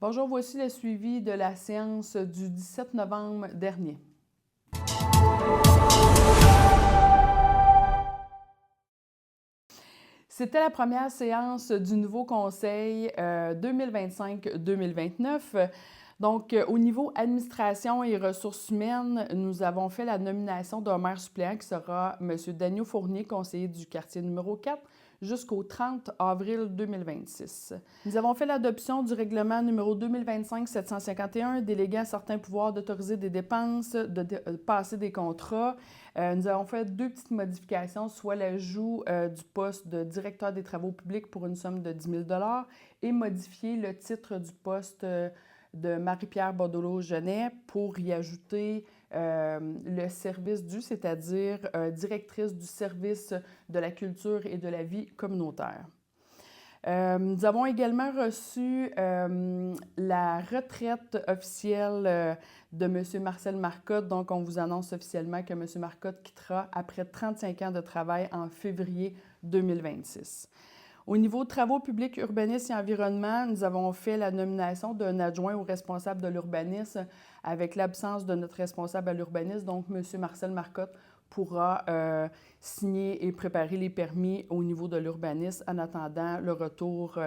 Bonjour, voici le suivi de la séance du 17 novembre dernier. C'était la première séance du nouveau conseil 2025-2029. Donc, au niveau administration et ressources humaines, nous avons fait la nomination d'un maire suppléant qui sera M. Daniel Fournier, conseiller du quartier numéro 4, jusqu'au 30 avril 2026. Nous avons fait l'adoption du règlement numéro 2025-751, déléguant certains pouvoirs d'autoriser des dépenses, de passer des contrats. Nous avons fait deux petites modifications, soit l'ajout du poste de directeur des travaux publics pour une somme de 10 000 $ et modifier le titre du poste de Marie-Pierre Bordeleau-Genet pour y ajouter le service du, c'est-à-dire directrice du service de la culture et de la vie communautaire. Nous avons également reçu la retraite officielle de M. Marcel Marcotte. Donc, on vous annonce officiellement que M. Marcotte quittera après 35 ans de travail en février 2026. Au niveau de travaux publics, urbanisme et environnement, nous avons fait la nomination d'un adjoint au responsable de l'urbanisme avec l'absence de notre responsable à l'urbanisme. Donc, M. Marcel Marcotte pourra signer et préparer les permis au niveau de l'urbanisme en attendant le retour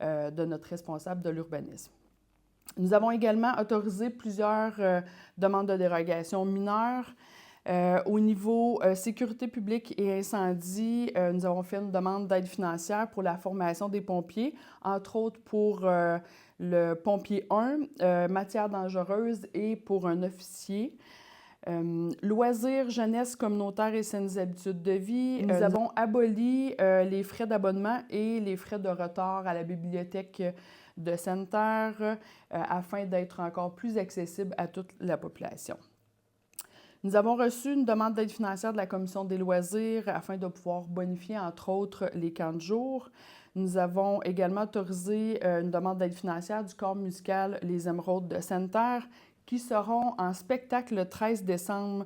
de notre responsable de l'urbanisme. Nous avons également autorisé plusieurs demandes de dérogation mineures. Au niveau sécurité publique et incendie, nous avons fait une demande d'aide financière pour la formation des pompiers, entre autres pour le pompier 1, matière dangereuse, et pour un officier. Loisirs, jeunesse communautaire et saines habitudes de vie. Nous avons aboli les frais d'abonnement et les frais de retard à la bibliothèque de Sainte-Terre afin d'être encore plus accessible à toute la population. Nous avons reçu une demande d'aide financière de la Commission des loisirs afin de pouvoir bonifier, entre autres, les camps de jour. Nous avons également autorisé une demande d'aide financière du corps musical Les Émeraudes de Sainte-Terre qui seront en spectacle le 13 décembre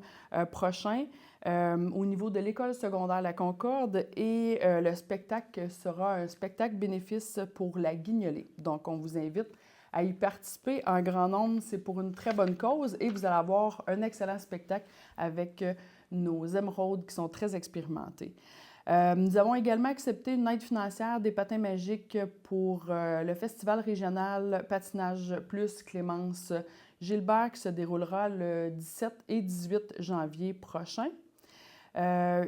prochain au niveau de l'école secondaire La Concorde et le spectacle sera un spectacle bénéfice pour la Guignolée. Donc, on vous invite à y participer en grand nombre. C'est pour une très bonne cause et vous allez avoir un excellent spectacle avec nos émeraudes qui sont très expérimentés. Nous avons également accepté une aide financière des patins magiques pour le Festival régional Patinage Plus Clémence Gilbert qui se déroulera le 17 et 18 janvier prochain.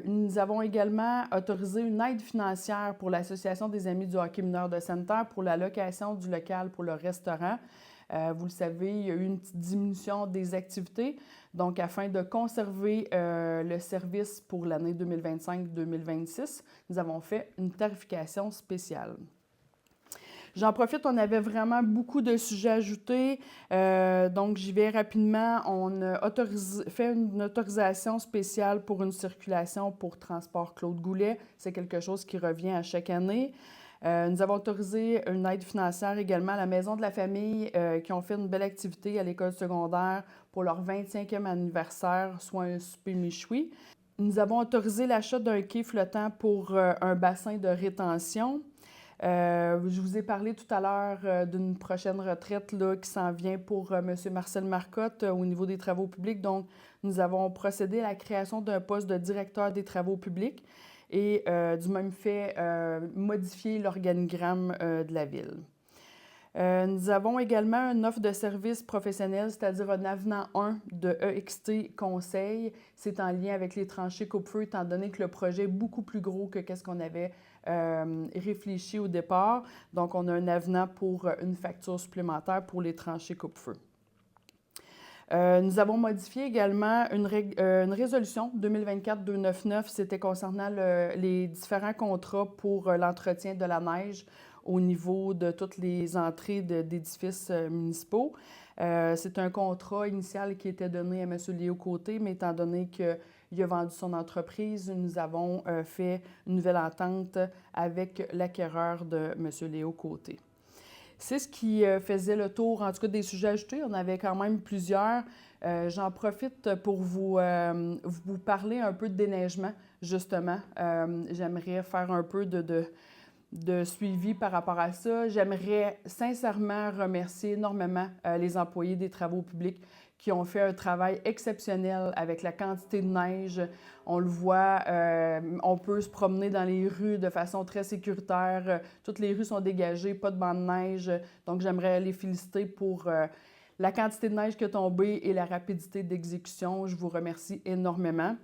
Nous avons également autorisé une aide financière pour l'Association des Amis du hockey mineur de Sainte-Terre pour la location du local pour le restaurant. Vous le savez, il y a eu une petite diminution des activités. Donc, afin de conserver le service pour l'année 2025-2026, nous avons fait une tarification spéciale. J'en profite, on avait vraiment beaucoup de sujets ajoutés, donc j'y vais rapidement. On a fait une autorisation spéciale pour une circulation pour Transport Claude Goulet. C'est quelque chose qui revient à chaque année. Nous avons autorisé une aide financière également à la Maison de la Famille qui ont fait une belle activité à l'école secondaire pour leur 25e anniversaire, soit un souper méchoui. Nous avons autorisé l'achat d'un quai flottant pour un bassin de rétention. Je vous ai parlé tout à l'heure d'une prochaine retraite là, qui s'en vient pour M. Marcel Marcotte au niveau des travaux publics. Donc, nous avons procédé à la création d'un poste de directeur des travaux publics et du même fait, modifié l'organigramme de la ville. Nous avons également une offre de services professionnels, c'est-à-dire un avenant 1 de EXT Conseil. C'est en lien avec les tranchées coupe-feu, étant donné que le projet est beaucoup plus gros que ce qu'on avait réfléchi au départ. Donc, on a un avenant pour une facture supplémentaire pour les tranchées coupe-feu. Nous avons modifié également une résolution 2024-299, c'était concernant les différents contrats pour l'entretien de la neige au niveau de toutes les entrées d'édifices municipaux. C'est un contrat initial qui était donné à M. Léo Côté, mais étant donné qu'il a vendu son entreprise, nous avons fait une nouvelle entente avec l'acquéreur de M. Léo Côté. C'est ce qui faisait le tour, en tout cas, des sujets ajoutés. On avait quand même plusieurs. J'en profite pour vous parler un peu de déneigement, justement. J'aimerais faire un peu de suivi par rapport à ça. J'aimerais sincèrement remercier énormément les employés des travaux publics qui ont fait un travail exceptionnel avec la quantité de neige. On le voit, on peut se promener dans les rues de façon très sécuritaire. Toutes les rues sont dégagées, pas de banc de neige. Donc, j'aimerais les féliciter pour la quantité de neige qui est tombée et la rapidité d'exécution. Je vous remercie énormément.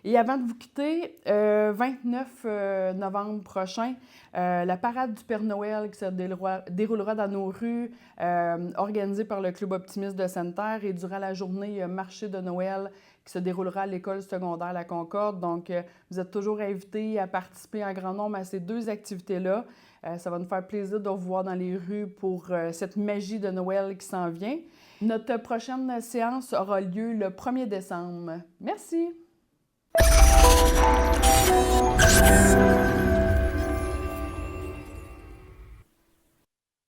Et avant de vous quitter, 29 novembre prochain, la parade du Père Noël qui se déroulera dans nos rues, organisée par le Club optimiste de Sainte-Terre. Et durant la journée, il y a un marché de Noël qui se déroulera à l'école secondaire La Concorde. Donc, vous êtes toujours invités à participer en grand nombre à ces deux activités-là. Ça va nous faire plaisir de vous voir dans les rues pour cette magie de Noël qui s'en vient. Notre prochaine séance aura lieu le 1er décembre. Merci!